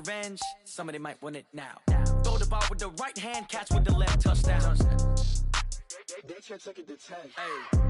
revenge, somebody might win it now. Throw the ball with the right hand, catch with the left, touchdown. They can't take it to 10. Hey.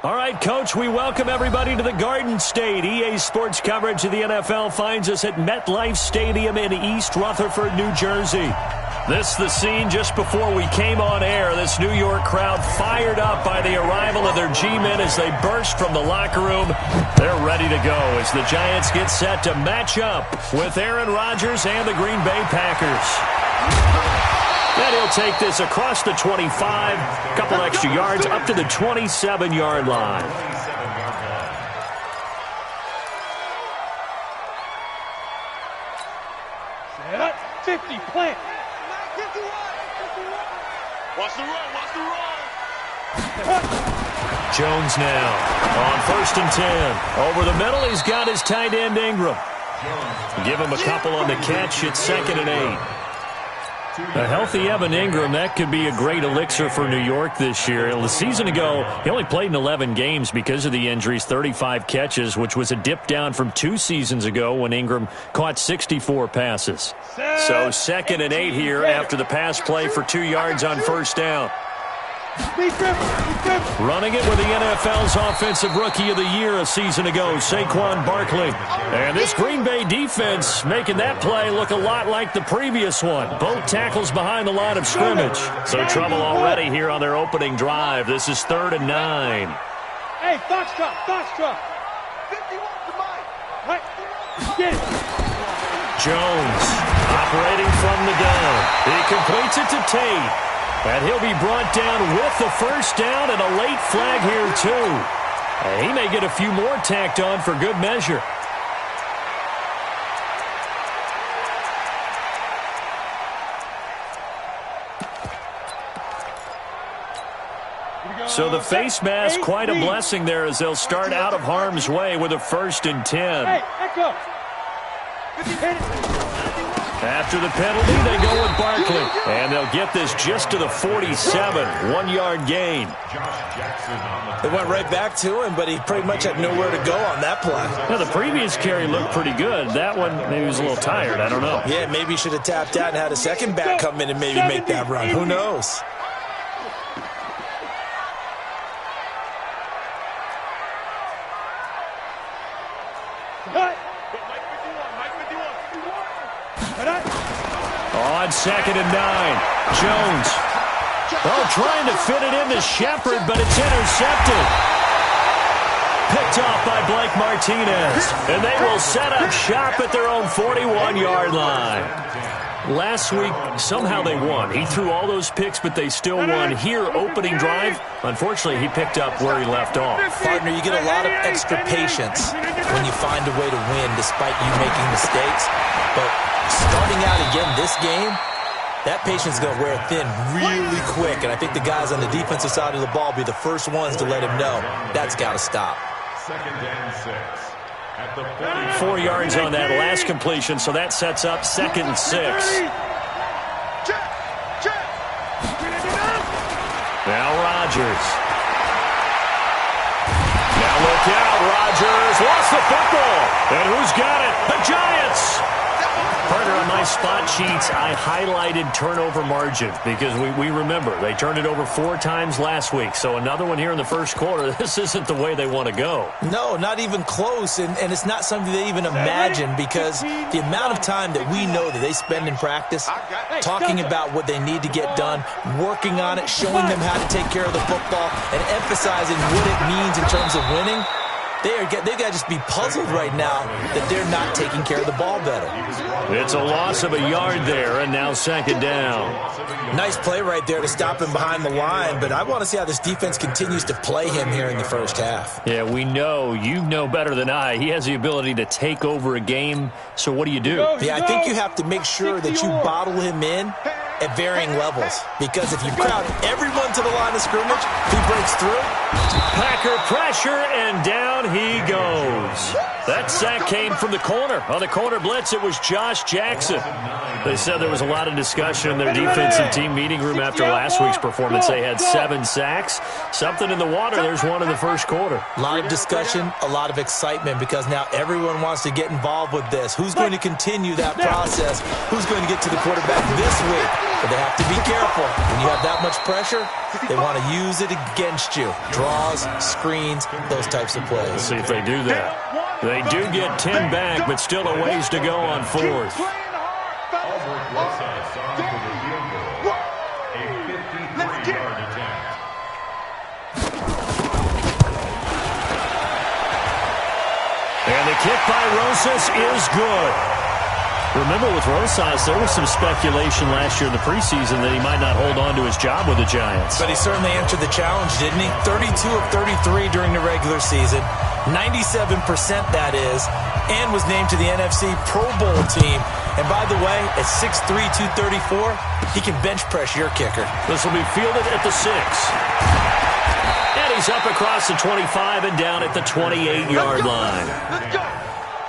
All right, Coach, we welcome everybody to the Garden State. EA Sports coverage of the NFL finds us at MetLife Stadium in East Rutherford, New Jersey. This is the scene just before we came on air. This New York crowd fired up by the arrival of their G-men as they burst from the locker room. They're ready to go as the Giants get set to match up with Aaron Rodgers and the Green Bay Packers. And he'll take this across the 25, a couple extra yards, up to the 27-yard line. Set up, 50, plant. Watch the run. Jones now on 1st and 10. Over the middle, he's got his tight end Ingram. Give him a couple on the catch. It's 2nd and 8. A healthy Evan Ingram, that could be a great elixir for New York this year. The season ago, he only played in 11 games because of the injuries, 35 catches, which was a dip down from 2 seasons ago when Ingram caught 64 passes. So 2nd and 8 here after the pass play for 2 yards on 1st down. Running it with the NFL's Offensive Rookie of the Year a season ago, Saquon Barkley. And this Green Bay defense making that play look a lot like the previous one. Both tackles behind the line of scrimmage. So trouble already here on their opening drive. This is 3rd and 9. Hey, Foxtrot. 51 to Mike. Right. Get it. Jones operating from the gun. He completes it to Tate. And he'll be brought down with the 1st down and a late flag here, too. And he may get a few more tacked on for good measure. So the face mask, quite a blessing there as they'll start out of harm's way with a 1st and 10. Hey, echo. After the penalty, they go with Barkley. And they'll get this just to the 47, 1-yard gain. They went right back to him, but he pretty much had nowhere to go on that play. Now, the previous carry looked pretty good. That one, maybe he was a little tired. I don't know. Yeah, maybe he should have tapped out and had a second back come in and maybe make that run. Who knows? On 2nd and 9, Jones. Oh, trying to fit it into Shepard, but it's intercepted. Picked off by Blake Martinez. And they will set up shop at their own 41-yard line. Last week, somehow they won. He threw all those picks, but they still won. Here, opening drive, unfortunately, he picked up where he left off. Partner, you get a lot of extra patience when you find a way to win despite you making mistakes. But starting out again this game, that patience is going to wear thin really quick. And I think the guys on the defensive side of the ball will be the first ones to let him know that's got to stop. 2nd and 6. 4 yards on that last completion, so that sets up 2nd and 6. Now Rodgers. Now look out, Rodgers lost the football. And who's got it? The Giants. Partner, on my spot sheets, I highlighted turnover margin because we remember they turned it over 4 times last week. So another one here in the first quarter. This isn't the way they want to go. No, not even close, and it's not something they even imagine because the amount of time that we know that they spend in practice talking about what they need to get done, working on it, showing them how to take care of the football, and emphasizing what it means in terms of winning. They've got to just be puzzled right now that they're not taking care of the ball better. It's a loss of a yard there, and now second down. Nice play right there to stop him behind the line, but I want to see how this defense continues to play him here in the first half. Yeah, we know. You know better than I. He has the ability to take over a game, so what do you do? Yeah, I think you have to make sure that you bottle him in at varying levels, because if you crowd everyone to the line of scrimmage, he breaks through. Packer pressure, and down he goes. That sack came from the corner. On the corner blitz, it was Josh Jackson. They said there was a lot of discussion in their defensive team meeting room after last week's performance. They had 7 sacks. Something in the water. There's one in the first quarter. A lot of discussion, a lot of excitement, because now everyone wants to get involved with this. Who's going to continue that process? Who's going to get to the quarterback this week? But they have to be careful. When you have that much pressure, they want to use it against you. Draws, screens, those types of plays. Let's see if they do that. They do get 10 back, but still a ways to go on 4th. And the kick by Rosas is good. Remember, with Rosas, there was some speculation last year in the preseason that he might not hold on to his job with the Giants. But he certainly answered the challenge, didn't he? 32 of 33 during the regular season, 97% that is, and was named to the NFC Pro Bowl team. And by the way, at 6'3", 234, he can bench press your kicker. This will be fielded at the 6. And he's up across the 25 and down at the 28-yard line. Let's go.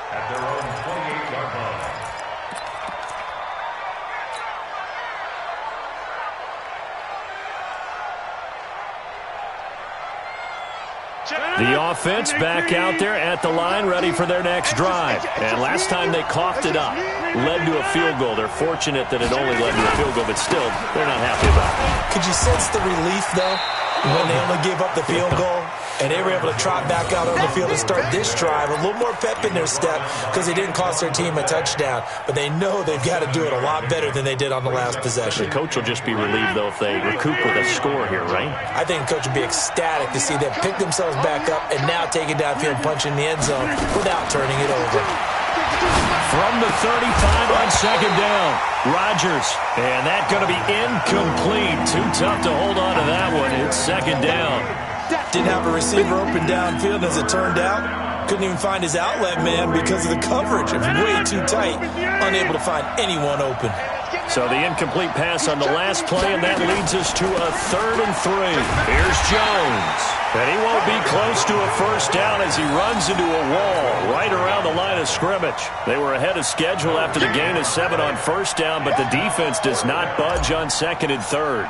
At their own 28-yard line. The offense back out there at the line, ready for their next drive. And last time they coughed it up, led to a field goal. They're fortunate that it only led to a field goal, but still, they're not happy about it. Could you sense the relief, though, when they only gave up the field goal? And they were able to trot back out on the field and start this drive. A little more pep in their step because they didn't cost their team a touchdown. But they know they've got to do it a lot better than they did on the last possession. The coach will just be relieved, though, if they recoup with a score here, right? I think the coach will be ecstatic to see them pick themselves back up and now take it downfield and punch in the end zone without turning it over. From the 35 on second down, Rodgers. And that's going to be incomplete. Too tough to hold on to that one. It's second down. Didn't have a receiver open downfield, as it turned out. Couldn't even find his outlet man because of the coverage. It was way too tight. Unable to find anyone open. So the incomplete pass on the last play, and that leads us to a 3rd and 3. Here's Jones. And he won't be close to a first down as he runs into a wall right around the line of scrimmage. They were ahead of schedule after the gain of 7 on first down, but the defense does not budge on 2nd and 3rd.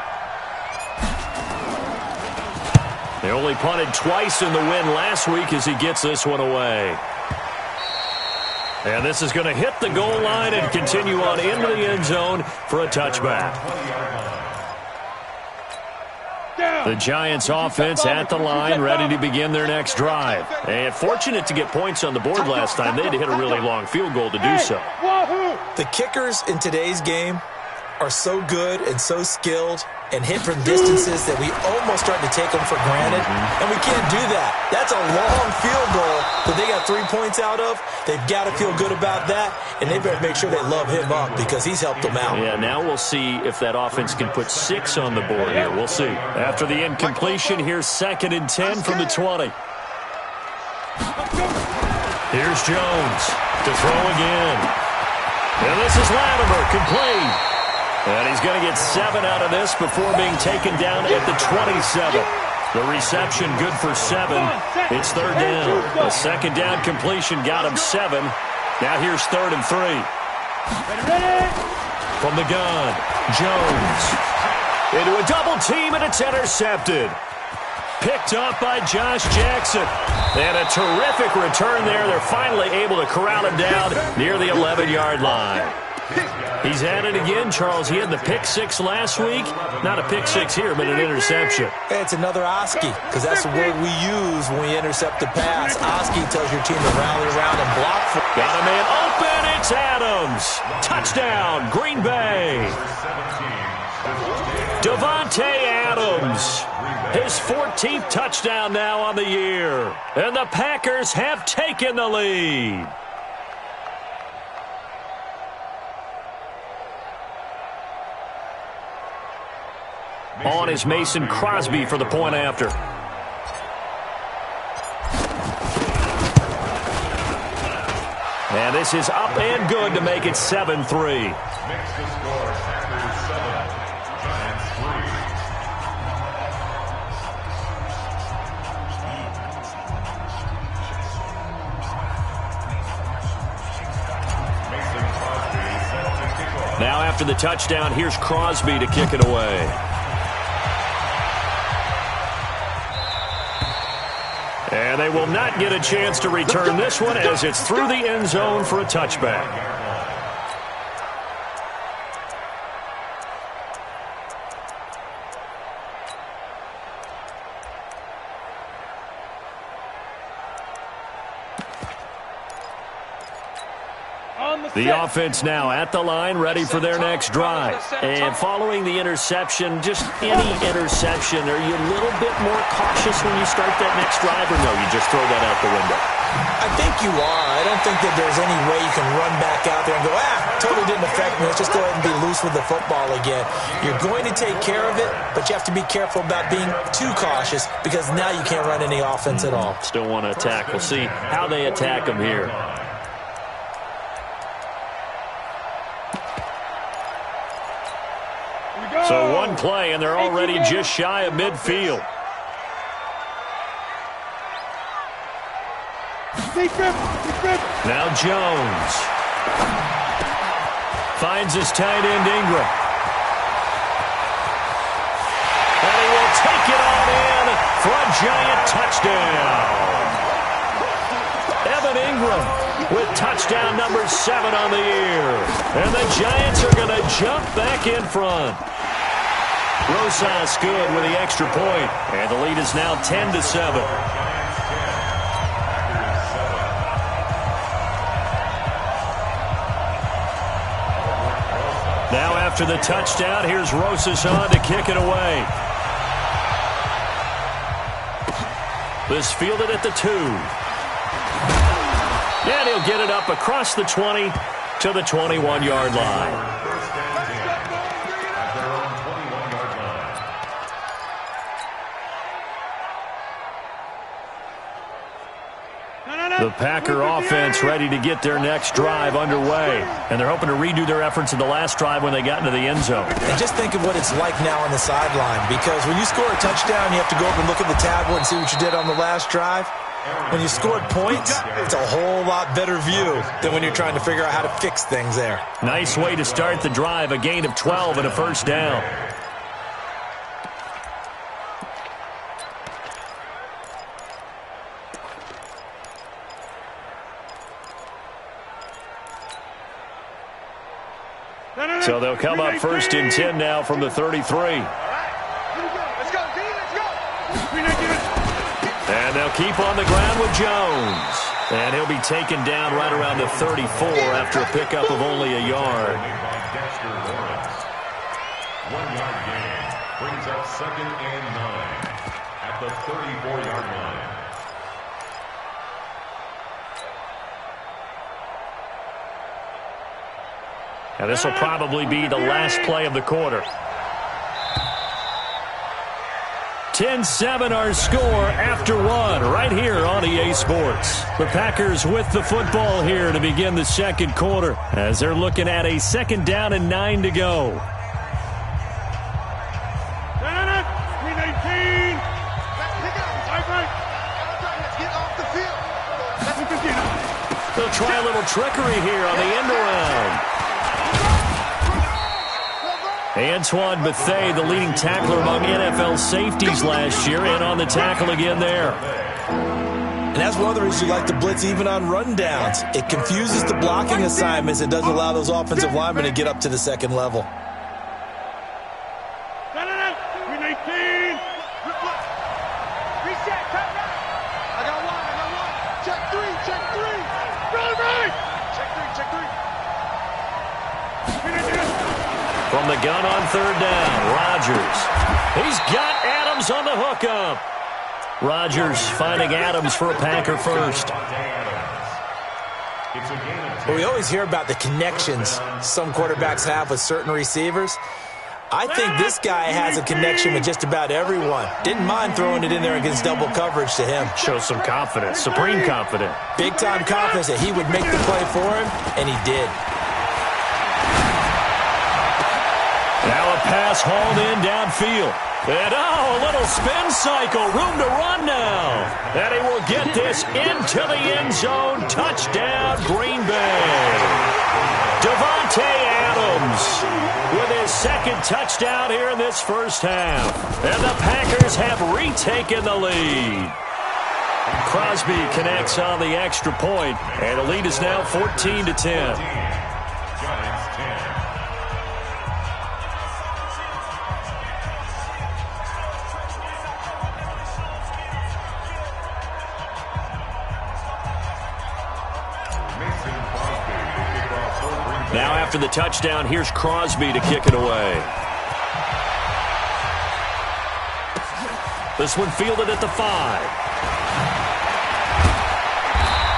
They only punted twice in the win last week as he gets this one away. And this is going to hit the goal line and continue on into the end zone for a touchback. The Giants offense at the line, ready to begin their next drive. And fortunate to get points on the board last time. They had to hit a really long field goal to do so. The kickers in today's game are so good and so skilled and hit from distances that we almost start to take them for granted. And we can't do that. That's a long field goal that they got 3 points out of. They've got to feel good about that, and they better make sure they love him up because he's helped them out. Yeah, now we'll see if that offense can put 6 on the board here. We'll see. After the incompletion, here's 2nd and 10 from the 20. Here's Jones to throw again. And this is Latimer, complete. And he's going to get 7 out of this before being taken down at the 27. The reception good for 7. It's 3rd down. A 2nd down completion got him 7. Now here's 3rd and 3. From the gun, Jones. Into a double team, and it's intercepted. Picked up by Josh Jackson. And a terrific return there. They're finally able to corral him down near the 11-yard line. He's at it again, Charles. He had the pick six last week. Not a pick six here, but an interception. It's another Oski, because that's the word we use when we intercept a pass. Oski tells your team to rally around and block for. Got a man open. It's Adams. Touchdown, Green Bay. Davante Adams. His 14th touchdown now on the year. And the Packers have taken the lead. On is Mason Crosby for the point after. And this is up and good to make it 7-3. Makes the score Packers 7, Giants 3. Mason Crosby set to kick off. Now after the touchdown, here's Crosby to kick it away. And they will not get a chance to return this one as it's through the end zone for a touchback. The offense now at the line, ready for their next drive. And following the interception, just any interception, are you a little bit more cautious when you start that next drive, or no, you just throw that out the window? I think you are. I don't think that there's any way you can run back out there and go, totally didn't affect me. Let's just go ahead and be loose with the football again. You're going to take care of it, but you have to be careful about being too cautious because now you can't run any offense at all. Still want to attack. We'll see how they attack them here. So one play, and they're already just shy of midfield. Now Jones. Finds his tight end Ingram. And he will take it on in for a giant touchdown. Evan Ingram with touchdown number 7 on the year. And the Giants are going to jump back in front. Rosas good with the extra point. And the lead is now 10-7. Now after the touchdown, here's Rosas on to kick it away. This fielded at the 2. And he'll get it up across the 20 to the 21-yard line. The Packer offense ready to get their next drive underway. And they're hoping to redo their efforts in the last drive when they got into the end zone. And just think of what it's like now on the sideline. Because when you score a touchdown, you have to go up and look at the tablet and see what you did on the last drive. When you scored points, it's a whole lot better view than when you're trying to figure out how to fix things there. Nice way to start the drive. A gain of 12 and a first down. So they'll come up first and 10 now from the 33. Let's go. And they'll keep on the ground with Jones. And he'll be taken down right around the 34 after a pickup of only a yard. 1 yard gain brings up 2nd and 9 at the 34-yard line. And this will probably be the last play of the quarter. 10-7 our score after 1 right here on EA Sports. The Packers with the football here to begin the second quarter as they're looking at a 2nd down and 9 to go. They'll try a little trickery here on the end around. Antoine Bethea, the leading tackler among NFL safeties last year, in on the tackle again there. And that's one of the reasons you like to blitz even on rundowns. It confuses the blocking assignments and doesn't allow those offensive linemen to get up to the second level. From the gun on third down, Rodgers. He's got Adams on the hookup. Rodgers finding Adams for a Packer first. Well, we always hear about the connections some quarterbacks have with certain receivers. I think this guy has a connection with just about everyone. Didn't mind throwing it in there against double coverage to him. Shows some confidence, supreme confidence. Big-time confidence that he would make the play for him, and he did. Now a pass hauled in downfield. And a little spin cycle. Room to run now. And he will get this into the end zone. Touchdown, Green Bay. Davante Adams with his second touchdown here in this first half. And the Packers have retaken the lead. Crosby connects on the extra point, and the lead is now 14-10. Now after the touchdown, here's Crosby to kick it away. This one fielded at the 5.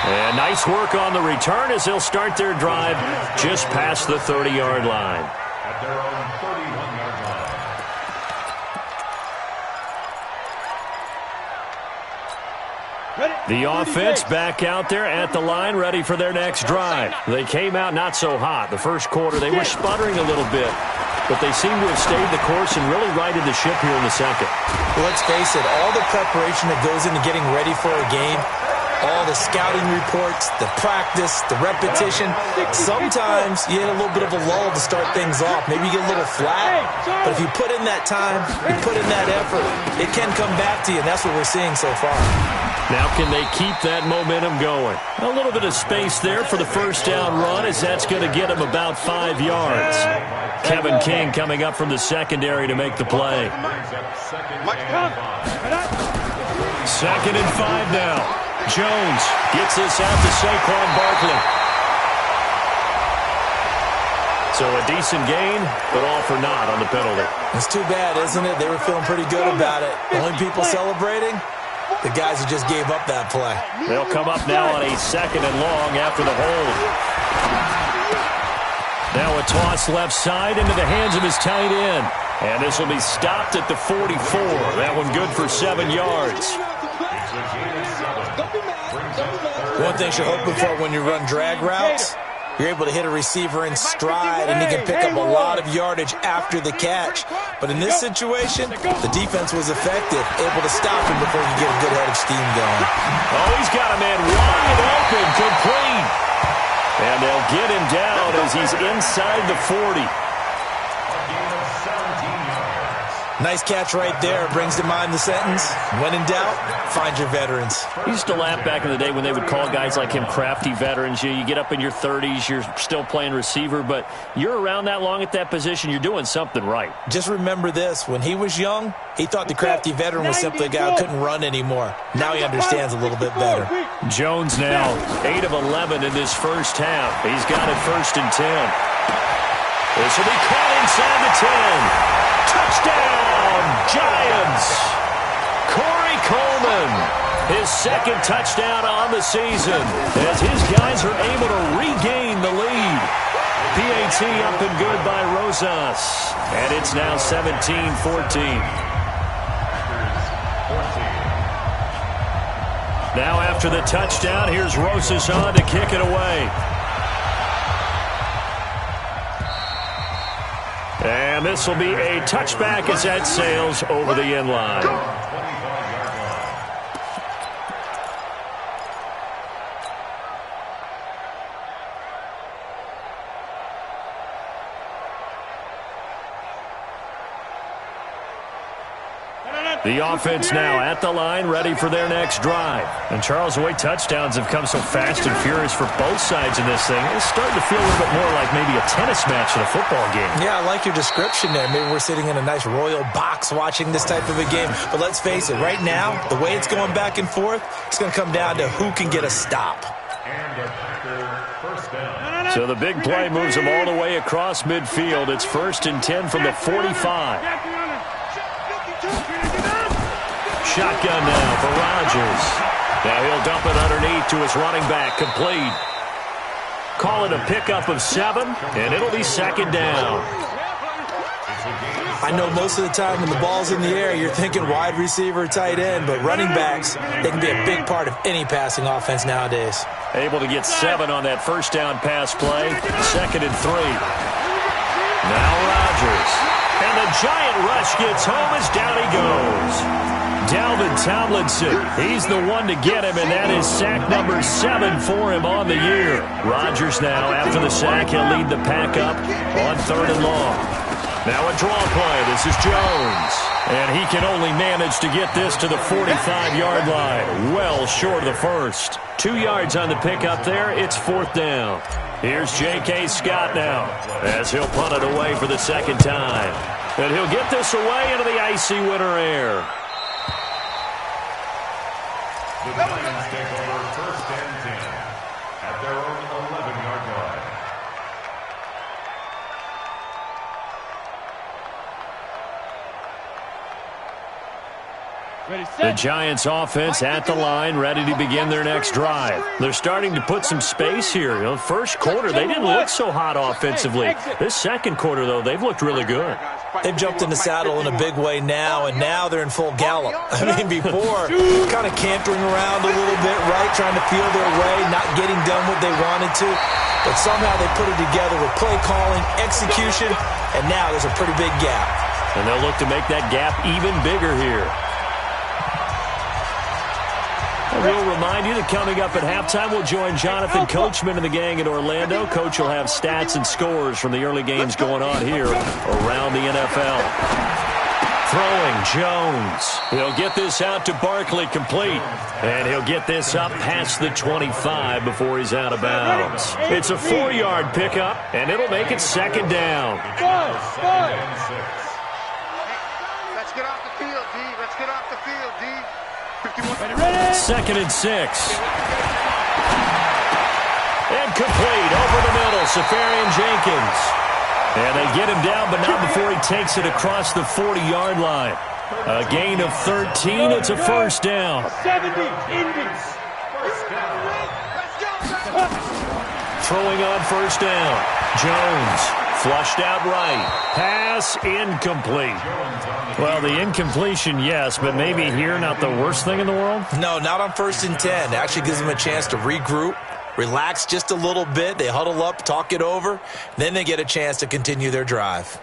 And nice work on the return as they'll start their drive just past the 30-yard line. At their own 31-yard line. The offense back out there at the line, ready for their next drive. They came out not so hot. The first quarter, they were sputtering a little bit, but they seem to have stayed the course and really righted the ship here in the second. Well, let's face it, all the preparation that goes into getting ready for a game, all the scouting reports, the practice, the repetition, sometimes you hit a little bit of a lull to start things off. Maybe you get a little flat, but if you put in that time, you put in that effort, it can come back to you, and that's what we're seeing so far. Now can they keep that momentum going? A little bit of space there for the first down run, as that's going to get him about 5 yards. Kevin King coming up from the secondary to make the play. 2nd and 5 now. Jones gets this out to Saquon Barkley. So a decent gain, but all for naught on the penalty. It's too bad, isn't it? They were feeling pretty good about it. Only people celebrating? The guys who just gave up that play. They'll come up now on a 2nd and long after the hold. Now a toss left side into the hands of his tight end. And this will be stopped at the 44. That one good for 7 yards. One thing you're hoping for when you run drag routes, you're able to hit a receiver in stride, and he can pick up a lot of yardage after the catch. But in this situation, the defense was effective, able to stop him before he could get a good head of steam going. Oh, he's got a man wide open, complete. And they'll get him down as he's inside the 40. Nice catch right there. Brings to mind the sentence, when in doubt, find your veterans. I used to laugh back in the day when they would call guys like him crafty veterans. You get up in your 30s, you're still playing receiver, but you're around that long at that position, you're doing something right. Just remember this. When he was young, he thought the crafty veteran was simply a guy who couldn't run anymore. Now he understands a little bit better. Jones now 8 of 11 in this first half. He's got it 1st and 10. This will be caught inside the 10. Touchdown, Giants! Corey Coleman, his 2nd touchdown on the season, as his guys are able to regain the lead. PAT up and good by Rosas, and it's now 17-14. Now after the touchdown, here's Rosas on to kick it away. And this will be a touchback as that sails over the end line. The offense now at the line, ready for their next drive. And Charles, the way touchdowns have come so fast and furious for both sides in this thing, it's starting to feel a little bit more like maybe a tennis match than a football game. Yeah, I like your description there. Maybe we're sitting in a nice royal box watching this type of a game. But let's face it, right now, the way it's going back and forth, it's going to come down to who can get a stop. And a Packer first down. So the big play moves them all the way across midfield. It's 1st and 10 from the 45. Shotgun now for Rodgers. Now he'll dump it underneath to his running back. Complete. Call it a pickup of 7, and it'll be 2nd down. I know most of the time when the ball's in the air, you're thinking wide receiver, tight end, but running backs, they can be a big part of any passing offense nowadays. Able to get 7 on that first down pass play. 2nd and 3. Now Rodgers. And the giant rush gets home as down he goes. Dalvin Tomlinson, he's the one to get him, and that is sack number 7 for him on the year. Rodgers now, after the sack, he'll lead the pack up on 3rd and long. Now a draw play. This is Jones. And he can only manage to get this to the 45-yard line. Well short of the first. 2 yards on the pickup there. It's 4th down. Here's J.K. Scott now as he'll punt it away for the 2nd time. And he'll get this away into the icy winter air. The Giants take over 1st and 10 at their own 11-yard line. The Giants offense at the line, ready to begin their next drive. They're starting to put some space here. You know, first quarter, they didn't look so hot offensively. This second quarter, though, they've looked really good. They've jumped in the saddle in a big way now, and now they're in full gallop. I mean, before, kind of cantering around a little bit, right, trying to feel their way, not getting done what they wanted to. But somehow they put it together with play calling, execution, and now there's a pretty big gap. And they'll look to make that gap even bigger here. We'll remind you that coming up at halftime, we'll join Jonathan Coachman and the gang in Orlando. Coach will have stats and scores from the early games going on here around the NFL. Throwing, Jones. He'll get this out to Barkley, complete. And he'll get this up past the 25 before he's out of bounds. It's a 4-yard pickup, and it'll make it 2nd down. Let's get off the field, D. Let's get off the field, D. 2nd and 6. And complete over the middle, Safarian Jenkins. And they get him down, but not before he takes it across the 40-yard line. A gain of 13. It's a 1st down. 70 Indians. Throwing on 1st down. Jones flushed out right. Pass incomplete. Well, the incompletion, yes, but maybe here not the worst thing in the world? No, not on 1st and 10. It actually gives them a chance to regroup, relax just a little bit. They huddle up, talk it over. Then they get a chance to continue their drive.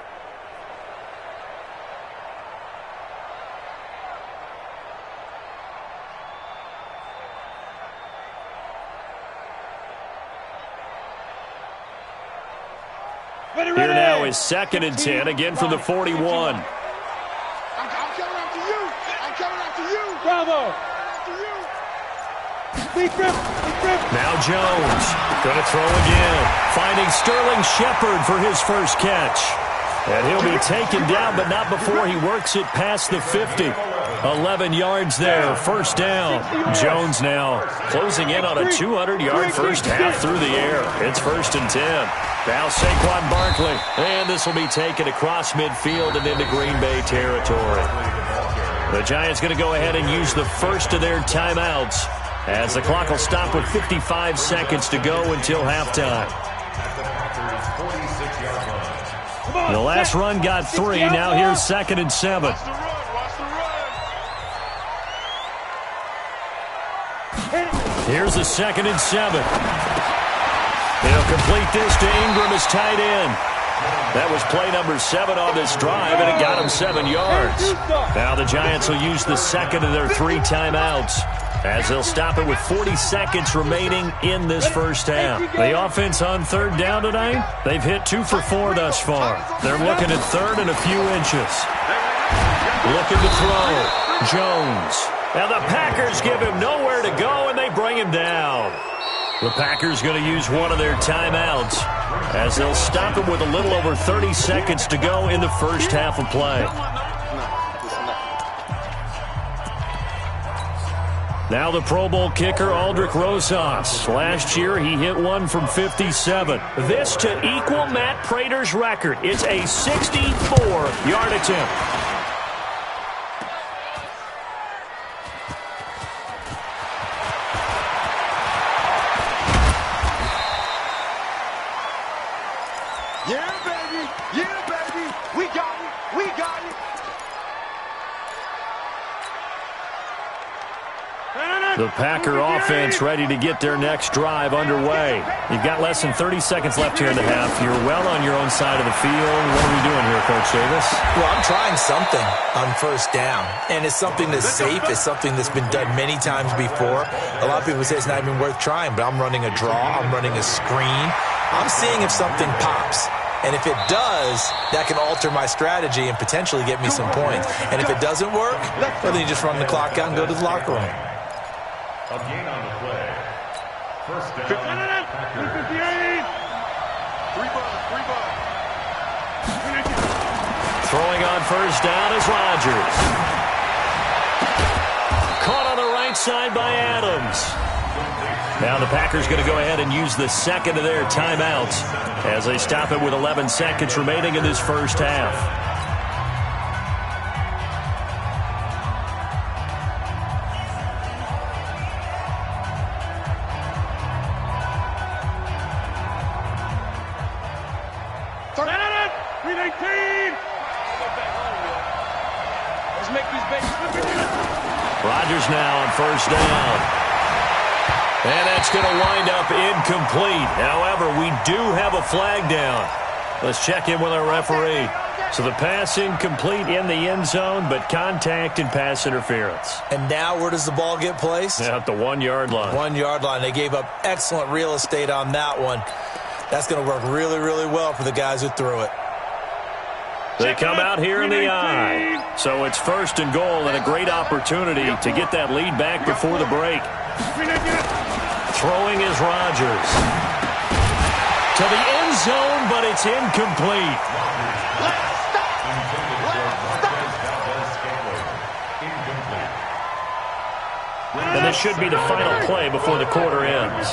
Here now is 2nd and 10, again from the 41. I'm coming after you. I'm coming after you. Bravo. Now Jones going to throw again. Finding Sterling Shepard for his first catch. And he'll be taken down, but not before he works it past the 50. 11 yards there, 1st down. Jones now closing in on a 200-yard first half through the air. It's 1st and 10. Now Saquon Barkley, and this will be taken across midfield and into Green Bay territory. The Giants going to go ahead and use the first of their timeouts as the clock will stop with 55 seconds to go until halftime. The last run got 3. Now here's 2nd and 7. Here's the 2nd and 7. He'll complete this to Ingram as tight end. That was play number 7 on this drive, and it got him 7 yards. Now the Giants will use the second of their 3 timeouts as they'll stop it with 40 seconds remaining in this first half. The offense on 3rd down tonight, they've hit 2 for 4 thus far. They're looking at 3rd and a few inches. Looking to throw. Jones. And the Packers give him nowhere to go, and they bring him down. The Packers going to use one of their timeouts as they'll stop him with a little over 30 seconds to go in the first half of play. Now the Pro Bowl kicker, Aldrich Rosas. Last year, he hit one from 57. This to equal Matt Prater's record. It's a 64-yard attempt. Yeah, baby. Yeah, baby. We got it. We got it. The Packer offense ready to get their next drive underway. You've got less than 30 seconds left here in the half. You're well on your own side of the field. What are we doing here, Coach Davis? Well, I'm trying something on first down, and it's something that's safe. It's something that's been done many times before. A lot of people say it's not even worth trying, but I'm running a draw. I'm running a screen. I'm seeing if something pops. And if it does, that can alter my strategy and potentially get me some points. And if it doesn't work, well, then you just run the clock out and go to the locker room. A gain on the play. First down, Packers. 3 bucks. Throwing on first down is Rodgers. Caught on the right side by Adams. Now the Packers going to go ahead and use the second of their timeouts as they stop it with 11 seconds remaining in this first half. Rodgers now on first down. And that's going to wind up incomplete. However, we do have a flag down. Let's check in with our referee. So the pass incomplete in the end zone, but contact and pass interference. And now where does the ball get placed? At the 1 yard line. 1 yard line. They gave up excellent real estate on that one. That's going to work really, really well for the guys who threw it. They come out here in the eye. So it's first and goal and a great opportunity to get that lead back before the break. Throwing is Rodgers. To the end zone, but it's incomplete. And this should be the final play before the quarter ends.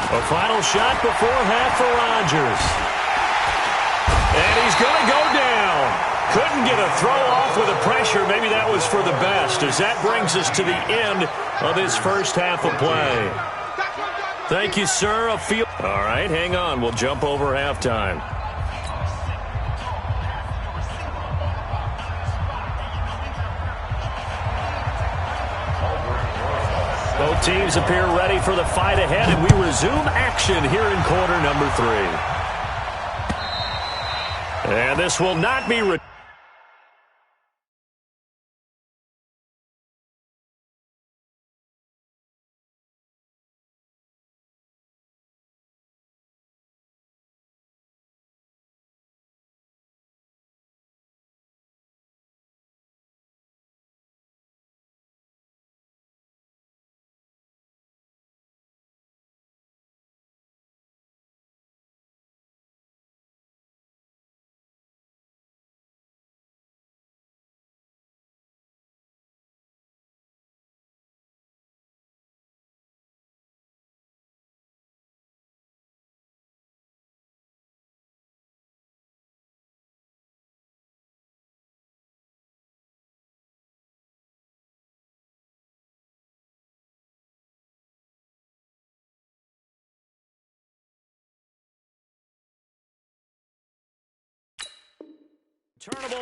A final shot before half for Rodgers. And he's going to go down. Couldn't get a throw off with the pressure. Maybe that was for the best, as that brings us to the end of this first half of play. Thank you, sir. All right, hang on. We'll jump over halftime. Both teams appear ready for the fight ahead, and we resume action here in quarter number 3. And this will not be returnable.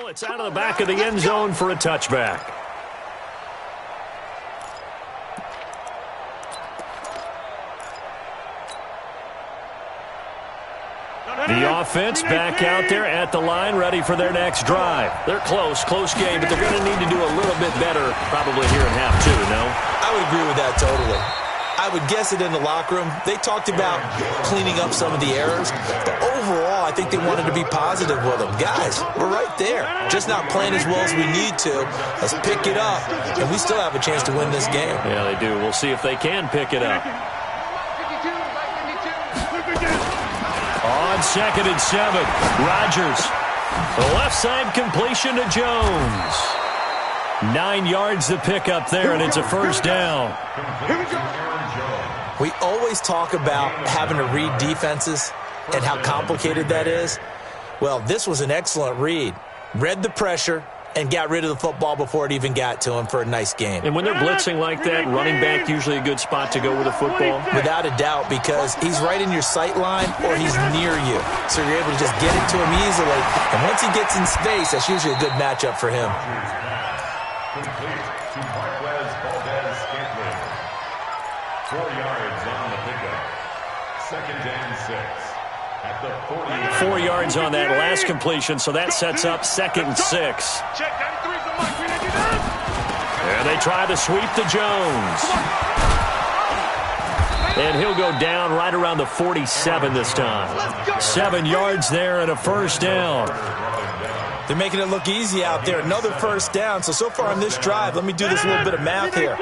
It's out of the back of the end zone for a touchback. The offense back out there at the line, ready for their next drive. They're close game, but they're going to need to do a little bit better probably here in half two, no? I would agree with that totally. I would guess it in the locker room. They talked about cleaning up some of the errors, but overall, I think they wanted to be positive with him. Guys, we're right there. Just not playing as well as we need to. Let's pick it up, and we still have a chance to win this game. Yeah, they do. We'll see if they can pick it up. On 2nd and 7, Rodgers. The left side completion to Jones. 9 yards to pick up there, and it's a first down. We always talk about having to read defenses and how complicated that is. Well, this was an excellent read. Read the pressure and got rid of the football before it even got to him for a nice game. And when they're blitzing like that, running back usually a good spot to go with a football? Without a doubt, because he's right in your sight line or he's near you. So you're able to just get it to him easily. And once he gets in space, that's usually a good matchup for him. Complete to Marquez Valdez-Scantling. 4 yards on the pickup. 2nd and 6. At the 40. 4 yards on that last completion, so that sets up 2nd and 6. And they try to sweep to Jones. And he'll go down right around the 47 this time. 7 yards there and a first down. They're making it look easy out there. Another first down. So far on this drive, let me do this little bit of math here.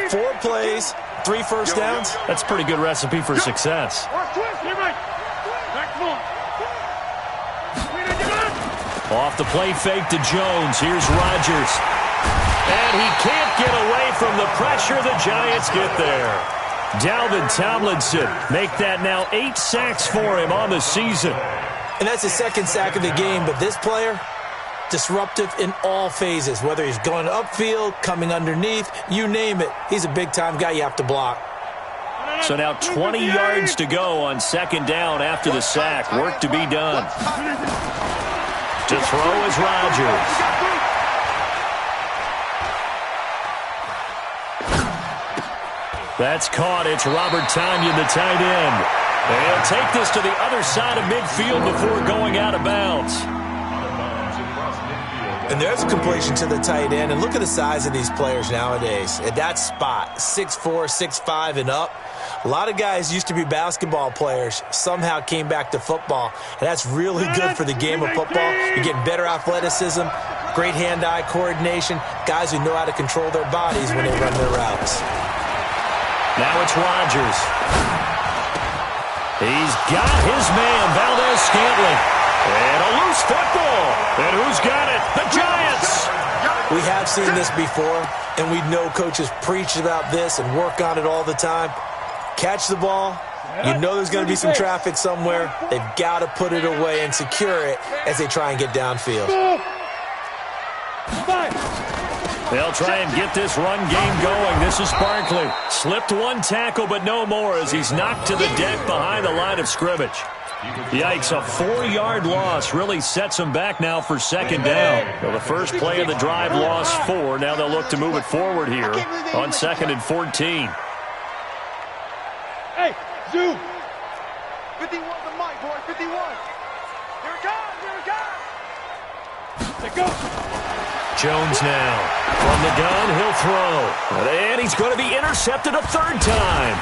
4 plays, 3 first downs. That's a pretty good recipe for success. Off the play fake to Jones. Here's Rodgers. And he can't get away from the pressure. The Giants get there. Dalvin Tomlinson make that now 8 sacks for him on the season. And that's his 2nd sack of the game. But this player, disruptive in all phases, whether he's going upfield, coming underneath, you name it. He's a big-time guy you have to block. So now 20 yards to go on 2nd down after the sack. Work to be done. To throw is Rodgers. That's caught. It's Robert Tonyan, the tight end. They'll take this to the other side of midfield before going out of bounds. And there's a completion to the tight end. And look at the size of these players nowadays. At that spot, 6'4", 6'5", and up. A lot of guys used to be basketball players, somehow came back to football. And that's really good for the game of football. You're getting better athleticism, great hand-eye coordination, guys who know how to control their bodies when they run their routes. Now it's Rodgers. He's got his man, Valdez-Scantling. And a loose football. And who's got it? The Giants. We have seen this before, and we know coaches preach about this and work on it all the time. Catch the ball. You know there's going to be some traffic somewhere. They've got to put it away and secure it as they try and get downfield. They'll try and get this run game going. This is Barkley. Slipped 1 tackle, but no more as he's knocked to the deck behind the line of scrimmage. Yikes, a 4-yard loss really sets him back now for 2nd down. Well, the first play of the drive lost 4. Now they'll look to move it forward here on 2nd and 14. Hey, Zoo! 51 the mic, boy, 51. Here it comes, here it comes. Let go. Jones now. From the gun, he'll throw. And he's going to be intercepted a 3rd time.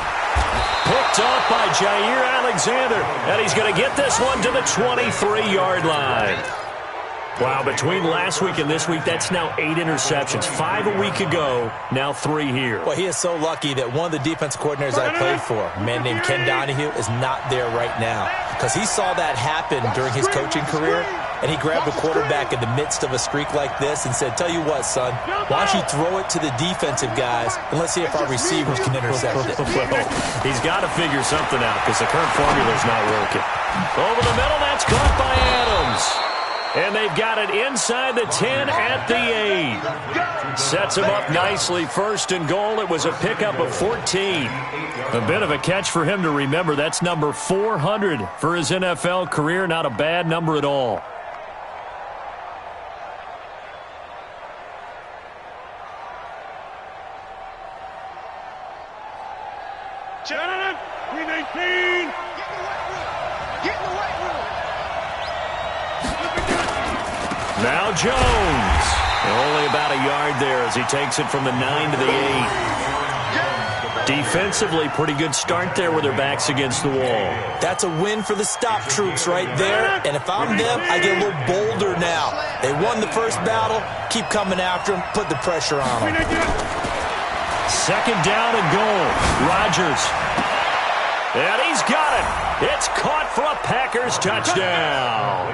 Picked off by Jair Alexander. And he's going to get this one to the 23-yard line. Wow, between last week and this week, that's now 8 interceptions. 5 a week ago, now 3 here. Well, he is so lucky that one of the defense coordinators I played for, a man named Ken Donahue, is not there right now. Because he saw that happen during his coaching career, and he grabbed a quarterback in the midst of a streak like this and said, tell you what, son, why don't you throw it to the defensive guys, and let's see if our receivers can intercept it. Well, he's got to figure something out because the current formula's not working. Over the middle, that's caught by Adams. And they've got it inside the 10 at the 8. Sets him up nicely. 1st and goal. It was a pickup of 14. A bit of a catch for him to remember. That's number 400 for his NFL career. Not a bad number at all. Gentlemen, 319. Get in the weight room. Now Jones. Only about a yard there as he takes it from the 9 to the 8. Defensively, pretty good start there with their backs against the wall. That's a win for the stop troops right there. And if I'm them, I get a little bolder now. They won the first battle. Keep coming after them. Put the pressure on them. Second down and goal. Rodgers. And he's got it. It's caught for a Packers touchdown.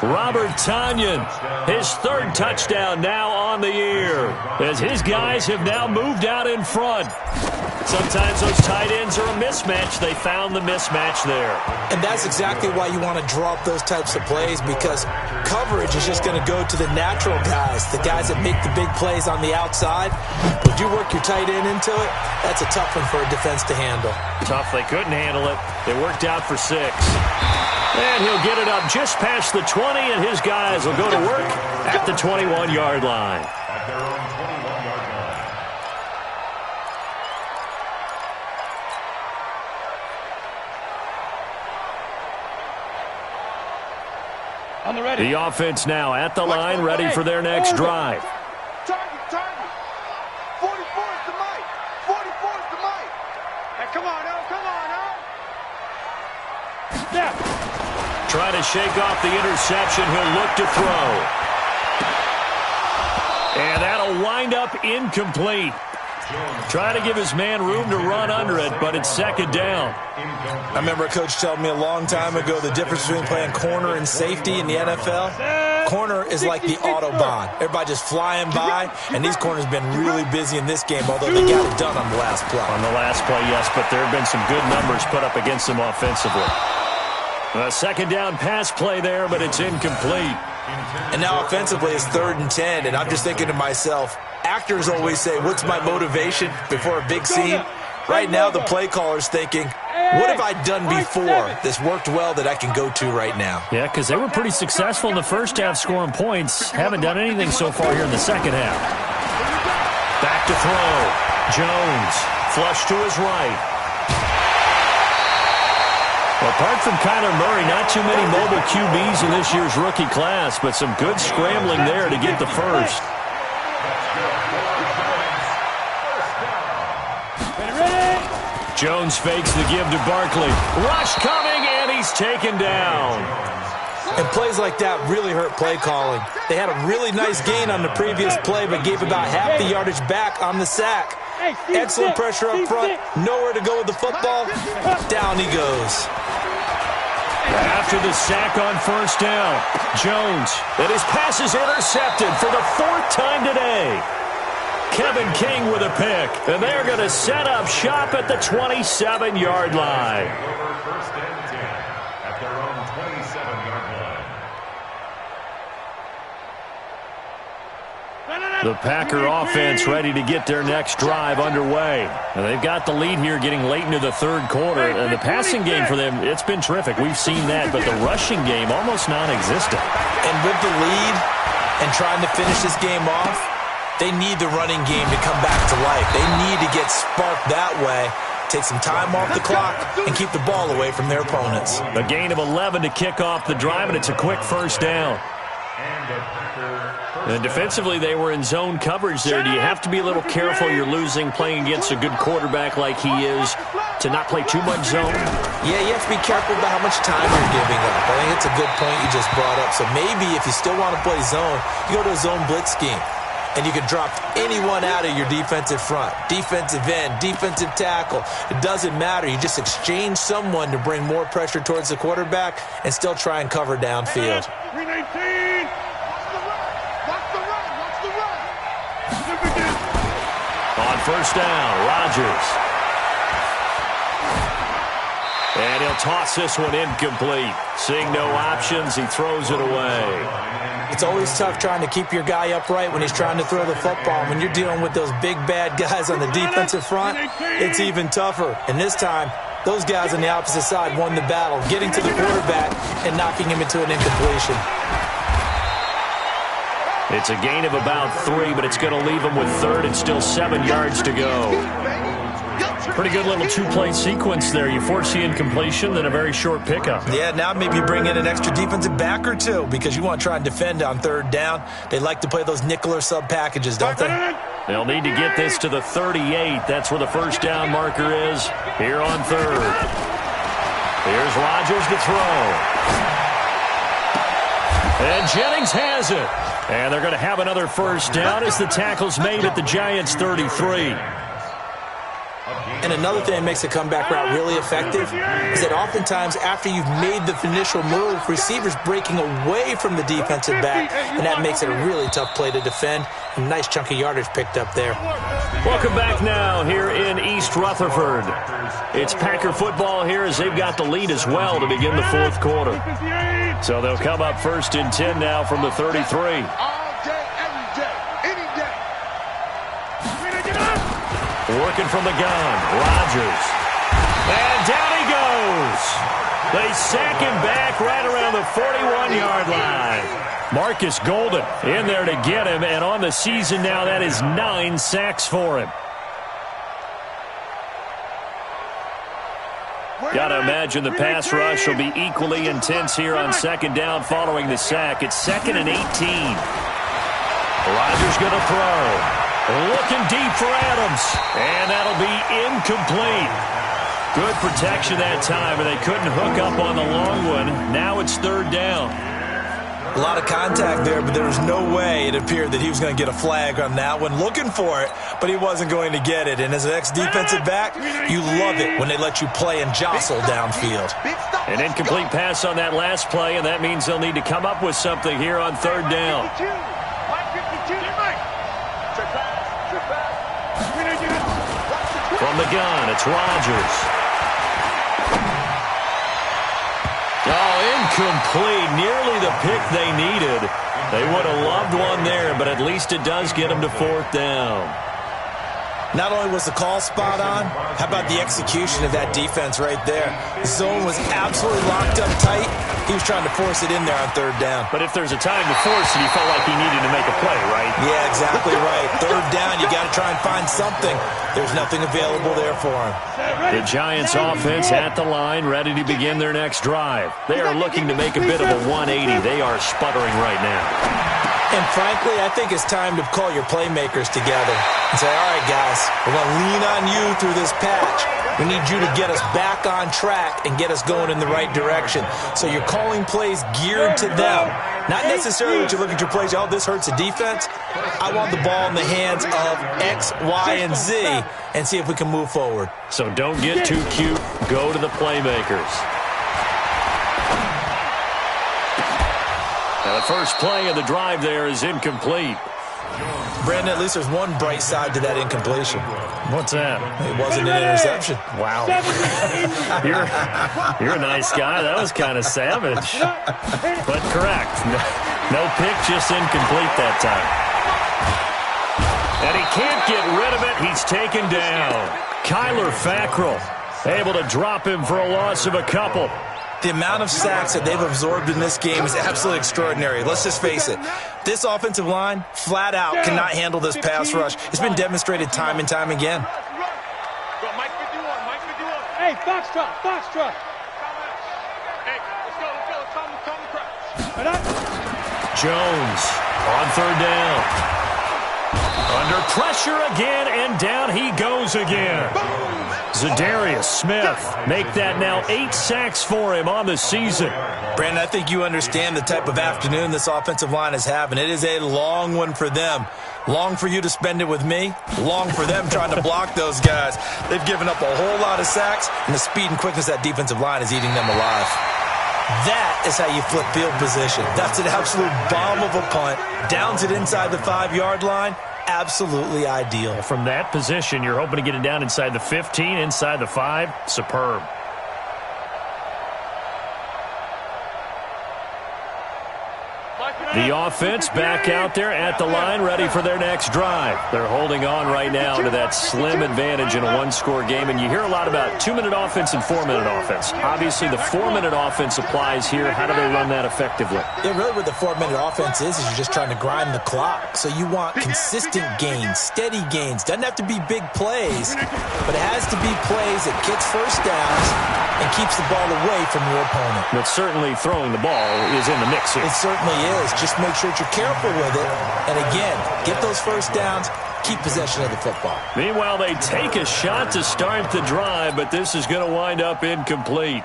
Robert Tonyan, his third touchdown now on the year, as his guys have now moved out in front. Sometimes those tight ends are a mismatch. They found the mismatch there. And that's exactly why you want to draw up those types of plays, because coverage is just going to go to the natural guys, the guys that make the big plays on the outside. Would you work your tight end into it? That's a tough one for a defense to handle. Tough. They couldn't handle it. They worked out for 6. And he'll get it up just past the 20, and his guys will go to work at the 21-yard line. At their own 21-yard line. On the ready. The offense now at the line, ready for their next drive. Target. 44 is the mic. 44 is the mic. Hey, come on, Step. Trying to shake off the interception. He'll look to throw. And that'll wind up incomplete. Trying to give his man room to run under it, but it's second down. I remember a coach telling me a long time ago the difference between playing corner and safety in the NFL. Corner is like the Autobahn. Everybody just flying by, and these corners have been really busy in this game, although they got it done on the last play. On the last play, yes, but there have been some good numbers put up against them offensively. A second down pass play there, but it's incomplete. And now offensively it's 3rd and 10, and I'm just thinking to myself, actors always say, what's my motivation before a big scene? Right now the play caller's thinking, what have I done before that's worked well that I can go to right now? Yeah, because they were pretty successful in the first half scoring points. Haven't done anything so far here in the second half. Back to throw. Jones, flush to his right. Apart from Kyler Murray, not too many mobile QBs in this year's rookie class, but some good scrambling there to get the first. Jones fakes the give to Barkley. Rush coming, and he's taken down. And plays like that really hurt play calling. They had a really nice gain on the previous play, but gave about half the yardage back on the sack. Excellent pressure up front. Nowhere to go with the football. Down he goes. After the sack on first down, Jones, and his pass is intercepted for the 4th time today. Kevin King with a pick, and they're going to set up shop at the 27-yard line. First and 10 at their own 27-yard line. The Packer offense ready to get their next drive underway. And they've got the lead here getting late into the 3rd quarter. And the passing game for them, it's been terrific. We've seen that, but the rushing game almost non-existent. And with the lead and trying to finish this game off, they need the running game to come back to life. They need to get sparked that way, take some time off the clock, and keep the ball away from their opponents. A gain of 11 to kick off the drive, and it's a quick first down. And defensively, they were in zone coverage there. Do you have to be a little careful? You're losing playing against a good quarterback like he is to not play too much zone? Yeah, you have to be careful about how much time you're giving up. I think it's a good point you just brought up. So maybe if you still want to play zone, you go to a zone blitz scheme. And you can drop anyone out of your defensive front, defensive end, defensive tackle. It doesn't matter. You just exchange someone to bring more pressure towards the quarterback and still try and cover downfield. 319. Watch the run. On first down, Rodgers. And he'll toss this one incomplete. Seeing no options, he throws it away. It's always tough trying to keep your guy upright when he's trying to throw the football. When you're dealing with those big, bad guys on the defensive front, it's even tougher. And this time, those guys on the opposite side won the battle, getting to the quarterback and knocking him into an incompletion. It's a gain of about 3, but it's going to leave him with 3rd and still 7 yards to go. Pretty good little 2-play sequence there. You force the incompletion, then a very short pickup. Yeah, now maybe you bring in an extra defensive back or two because you want to try and defend on 3rd down. They like to play those nickel or sub packages, don't they? They'll need to get this to the 38. That's where the first down marker is here on third. Here's Rodgers to throw. And Jennings has it. And they're going to have another first down as the tackle's made at the Giants' 33. And another thing that makes the comeback route really effective is that oftentimes after you've made the initial move, receivers breaking away from the defensive back, and that makes it a really tough play to defend. A nice chunk of yardage picked up there. Welcome back now here in East Rutherford. It's Packer football here as they've got the lead as well to begin the fourth quarter. So they'll come up first and 10 now from the 33. Working from the gun, Rodgers. And down he goes. They sack him back right around the 41-yard line. Marcus Golden in there to get him, and on the season now, that is 9 sacks for him. Got to imagine the pass rush will be equally intense here on second down following the sack. It's 2nd and 18. Rodgers going to throw. Looking deep for Adams, and that'll be incomplete. Good protection that time, and they couldn't hook up on the long one. Now it's third down. A lot of contact there, but there was no way it appeared that he was going to get a flag on that one. Looking for it, but he wasn't going to get it. And as an ex-defensive back, you love it when they let you play and jostle downfield. An incomplete pass on that last play, and that means they'll need to come up with something here on third down. From the gun, it's Rodgers. Oh, incomplete. Nearly the pick they needed. They would have loved one there, but at least it does get them to fourth down. Not only was the call spot on, how about the execution of that defense right there? The zone was absolutely locked up tight. He was trying to force it in there on third down. But if there's a time to force it, he felt like he needed to make a play, right? Yeah, exactly right. Third down, you got to try and find something. There's nothing available there for him. The Giants offense at the line, ready to begin their next drive. They are looking to make a bit of a 180. They are sputtering right now. And frankly, I think it's time to call your playmakers together and say, all right, guys, we're going to lean on you through this patch. We need you to get us back on track and get us going in the right direction. So you're calling plays geared to them. Not necessarily that you look at your plays, oh, this hurts the defense. I want the ball in the hands of X, Y, and Z and see if we can move forward. So don't get too cute. Go to the playmakers. Now the first play of the drive there is incomplete. Brandon, at least there's one bright side to that incompletion. What's that? It wasn't an interception. Wow. You're a nice guy. That was kind of savage. But correct. No pick, just incomplete that time. And he can't get rid of it. He's taken down. Kyler Fackrell able to drop him for a loss of a couple. The amount of sacks that they've absorbed in this game is absolutely extraordinary. Let's just face it. This offensive line, flat out, cannot handle this pass rush. It's been demonstrated time and time again. Hey, Foxtrot, Foxtrot. Hey, let's go. Jones on third down. Under pressure again, and down he goes again. Zadarius Smith make that now 8 sacks for him on the season. Brandon, I think you understand the type of afternoon this offensive line is having. It is a long one for them. Long for you to spend it with me. Long for them trying to block those guys. They've given up a whole lot of sacks, and the speed and quickness of that defensive line is eating them alive. That is how you flip field position. That's an absolute bomb of a punt. Downs it inside the 5-yard line. Absolutely ideal. From that position, you're hoping to get it down inside the 15, inside the 5. Superb. The offense back out there at the line, ready for their next drive. They're holding on right now to that slim advantage in a one-score game. And you hear a lot about 2-minute offense and 4-minute offense. Obviously, the 4-minute offense applies here. How do they run that effectively? Yeah, really what the 4-minute offense is you're just trying to grind the clock. So you want consistent gains, steady gains. Doesn't have to be big plays, but it has to be plays that gets first downs and keeps the ball away from your opponent. But certainly throwing the ball is in the mix here. It certainly is. Just make sure that you're careful with it. And again, get those first downs, keep possession of the football. Meanwhile, they take a shot to start the drive, but this is going to wind up incomplete.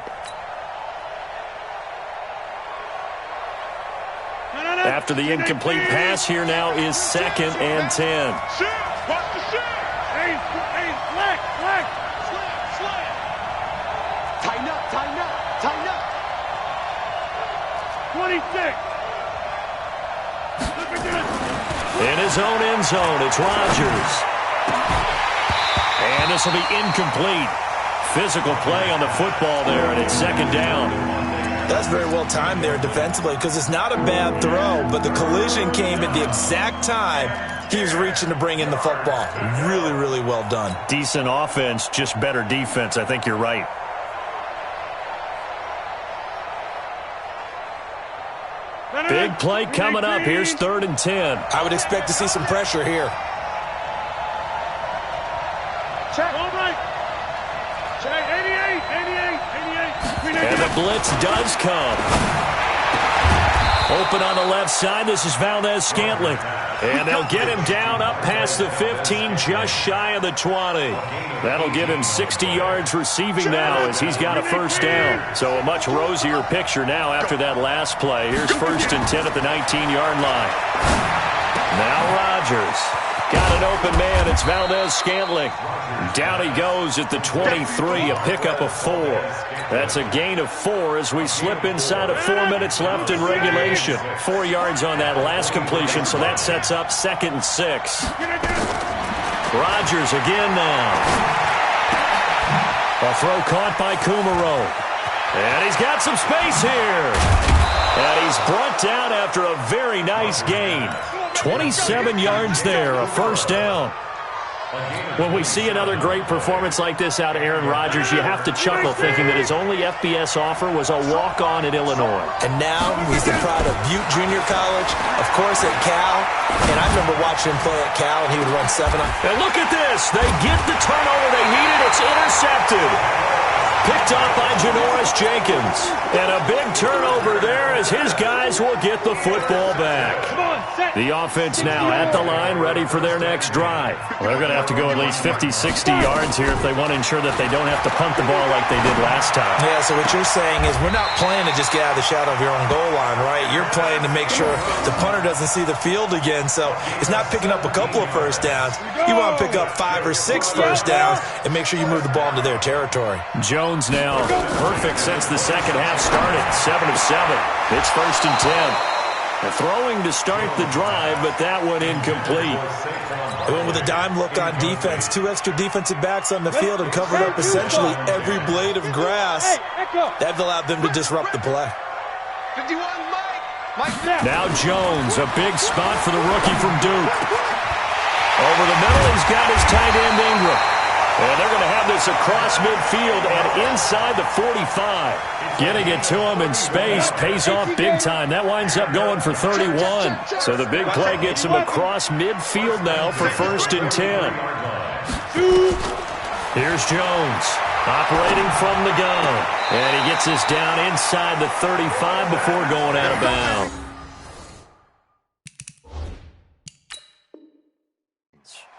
After the incomplete pass, here now is 2nd and 10. Watch the shit! Hey, flag! Slant! Tighten up, tighten up, tighten up. 26! Look at this! In his own end zone, it's Rodgers. And this will be incomplete. Physical play on the football there, and it's 2nd down. That's very well timed there defensively because it's not a bad throw, but the collision came at the exact time he was reaching to bring in the football. Really, really well done. Decent offense, just better defense. I think you're right. Big play coming up. Here's 3rd and 10. I would expect to see some pressure here. Check. All right. Check. 88. And the blitz does come. Open on the left side. This is Valdez-Scantling. And they'll get him down up past the 15, just shy of the 20. That'll give him 60 yards receiving now as he's got a 1st down. So a much rosier picture now after that last play. Here's 1st and 10 at the 19-yard line. Now Rodgers. Got an open man. It's Valdez-Scantling. Down he goes at the 23, a pickup of 4. That's a gain of 4 as we slip inside of 4 minutes left in regulation. 4 yards on that last completion, so that sets up 2nd and 6. Rodgers again now. A throw caught by Kumaro. And he's got some space here. And he's brought down after a very nice gain. 27 yards there, a 1st down. When we see another great performance like this out of Aaron Rodgers, you have to chuckle thinking that his only FBS offer was a walk-on at Illinois. And now he's the pride of Butte Junior College, of course at Cal. And I remember watching him play at Cal, and he would run 7. And look at this. They get the turnover they needed. It's intercepted. Picked off by Janoris Jenkins. And a big turnover there as his guys will get the football back. The offense now at the line, ready for their next drive. Well, they're going to have to go at least 50, 60 yards here if they want to ensure that they don't have to punt the ball like they did last time. Yeah, so what you're saying is we're not playing to just get out of the shadow of your own goal line, right? You're playing to make sure the punter doesn't see the field again. So it's not picking up a couple of 1st downs. You want to pick up 5 or 6 1st downs and make sure you move the ball into their territory. Jones now perfect since the 2nd half started. 7 of 7. It's 1st and 10. Throwing to start the drive, but that one incomplete. They went with a dime look on defense. 2 extra defensive backs on the field and covered up essentially every blade of grass. That allowed them to disrupt the play. 51, Mike. Now Jones, a big spot for the rookie from Duke. Over the middle, he's got his tight end Ingram. And they're going to have this across midfield and inside the 45. Getting it to him in space pays off big time. That winds up going for 31. So the big play gets him across midfield now for 1st and 10. Here's Jones operating from the gun. And he gets this down inside the 35 before going out of bounds.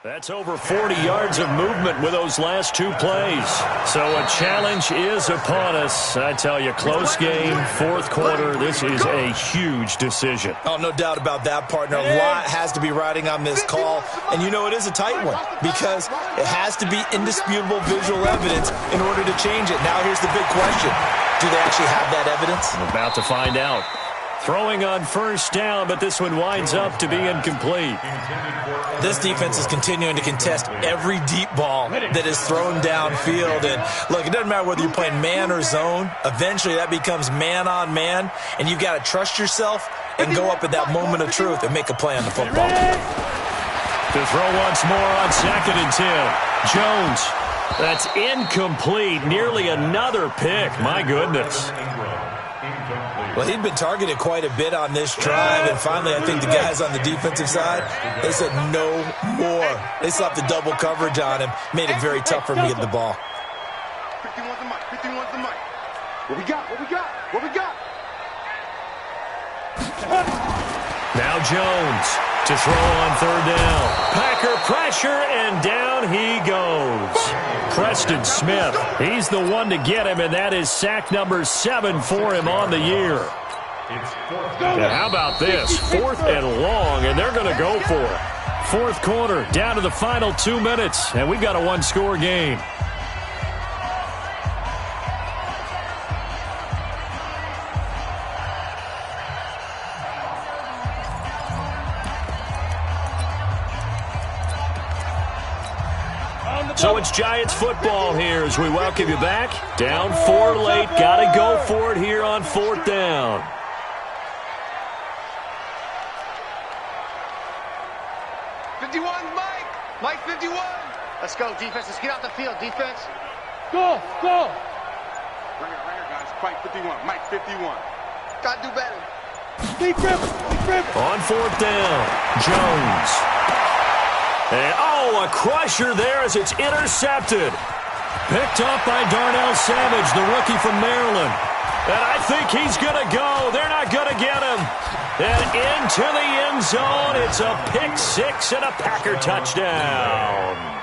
That's over 40 yards of movement with those last 2 plays. So a challenge is upon us. I tell you, close game, 4th quarter. This is a huge decision. Oh, no doubt about that, partner. A lot has to be riding on this call. And you know it is a tight one because it has to be indisputable visual evidence in order to change it. Now here's the big question. Do they actually have that evidence? I'm about to find out. Throwing on 1st down, but this one winds up to be incomplete. This defense is continuing to contest every deep ball that is thrown downfield. And look, it doesn't matter whether you're playing man or zone. Eventually that becomes man on man, and you've got to trust yourself and go up at that moment of truth and make a play on the football. To throw once more on 2nd and 10. Jones, that's incomplete. Nearly another pick. My goodness. Well, he'd been targeted quite a bit on this drive, and finally I think the guys on the defensive side, they said no more. They slapped the double coverage on him, made it very tough for him to get the ball. 51's the mic. 51's the mic. What we got? Now Jones to throw on third down. Packer pressure, and down he goes. Preston Smith, he's the one to get him, and that is sack number 7 for him on the year. And how about this? 4th and long, and they're going to go for it. 4th quarter, down to the final 2 minutes, and we've got a one-score game. So it's Giants football here as we welcome you back. Down 4 late. Got to go for it here on 4th down. Mike 51. Let's go, defense. Let's get out the field, defense. Go. Ringer, guys. Mike 51. Mike 51. Gotta do better. Deep grip. On 4th down, Jones. And, a crusher there as it's intercepted. Picked up by Darnell Savage, the rookie from Maryland. And I think he's going to go. They're not going to get him. And into the end zone, it's a pick 6 and a Packer touchdown.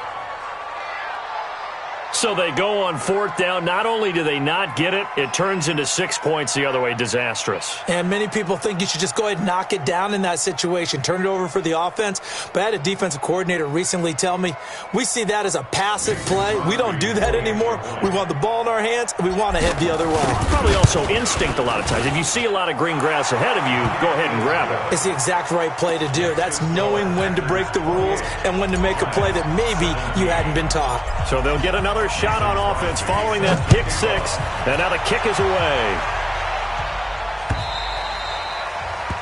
So they go on 4th down. Not only do they not get it, it turns into 6 points the other way. Disastrous. And many people think you should just go ahead and knock it down in that situation. Turn it over for the offense. But I had a defensive coordinator recently tell me, we see that as a passive play. We don't do that anymore. We want the ball in our hands, and we want to head the other way. Probably also instinct a lot of times. If you see a lot of green grass ahead of you, go ahead and grab it. It's the exact right play to do. That's knowing when to break the rules and when to make a play that maybe you hadn't been taught. So they'll get another shot on offense following that pick 6, and now the kick is away.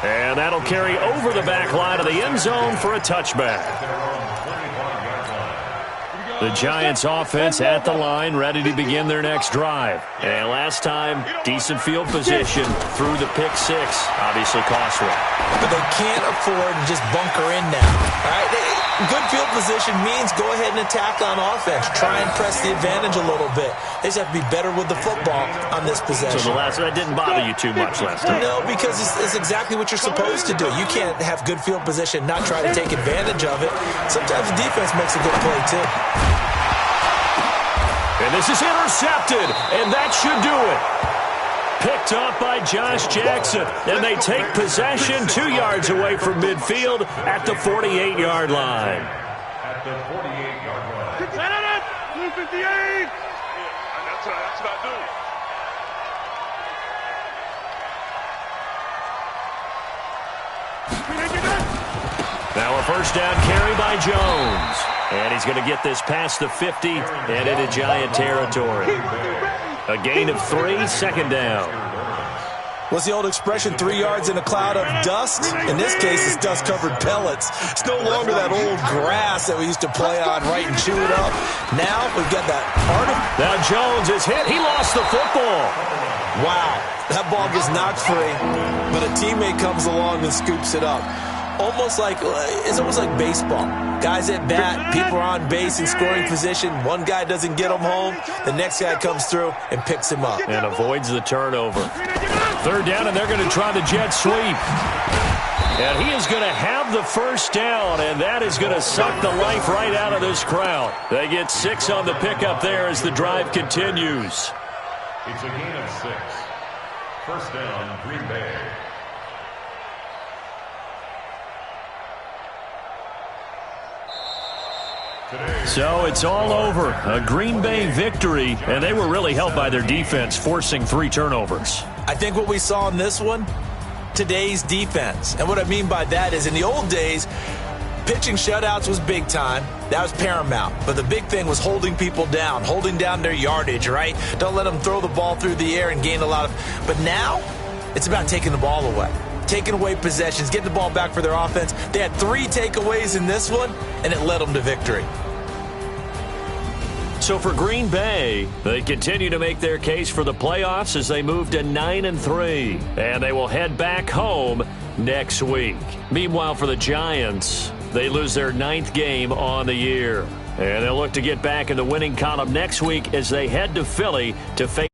And that'll carry over the back line of the end zone for a touchback. The Giants offense at the line, ready to begin their next drive. And last time, decent field position through the pick 6. Obviously costly. But they can't afford to just bunker in now. All right? Good field position means go ahead and attack on offense. Try and press the advantage a little bit. They just have to be better with the football on this possession. So that didn't bother you too much last time? No, because it's exactly what you're supposed to do. You can't have good field position, not try to take advantage of it. Sometimes the defense makes a good play, too. And this is intercepted, and that should do it. Picked up by Josh Jackson, and they take possession 2 yards away from midfield at the 48-yard line. At the 48-yard line. 258. That's what I do. Now a first down carry by Jones. And he's going to get this past the 50 and into Giant territory. A gain of 3, 2nd down. What's the old expression, 3 yards in a cloud of dust? In this case, it's dust-covered pellets. It's no longer that old grass that we used to play on, right, and chew it up. Now we've got that Now Jones is hit. He lost the football. Wow, that ball gets knocked free, but a teammate comes along and scoops it up. It's almost like baseball. Guys at bat, people are on base in scoring position. One guy doesn't get him home. The next guy comes through and picks him up. And avoids the turnover. 3rd down, and they're going to try the jet sweep. And he is going to have the first down, and that is going to suck the life right out of this crowd. They get 6 on the pickup there as the drive continues. It's a gain of 6. First down, Green Bay. So it's all over. A Green Bay victory, and they were really helped by their defense, forcing 3 turnovers. I think what we saw in this one, today's defense. And what I mean by that is in the old days, pitching shutouts was big time. That was paramount. But the big thing was holding people down, holding down their yardage, right? Don't let them throw the ball through the air and gain a lot of... But now, it's about taking the ball away. Taking away possessions, getting the ball back for their offense. They had 3 takeaways in this one, and it led them to victory. So for Green Bay, they continue to make their case for the playoffs as they move to 9-3. And they will head back home next week. Meanwhile, for the Giants, they lose their 9th game on the year. And they'll look to get back in the winning column next week as they head to Philly to face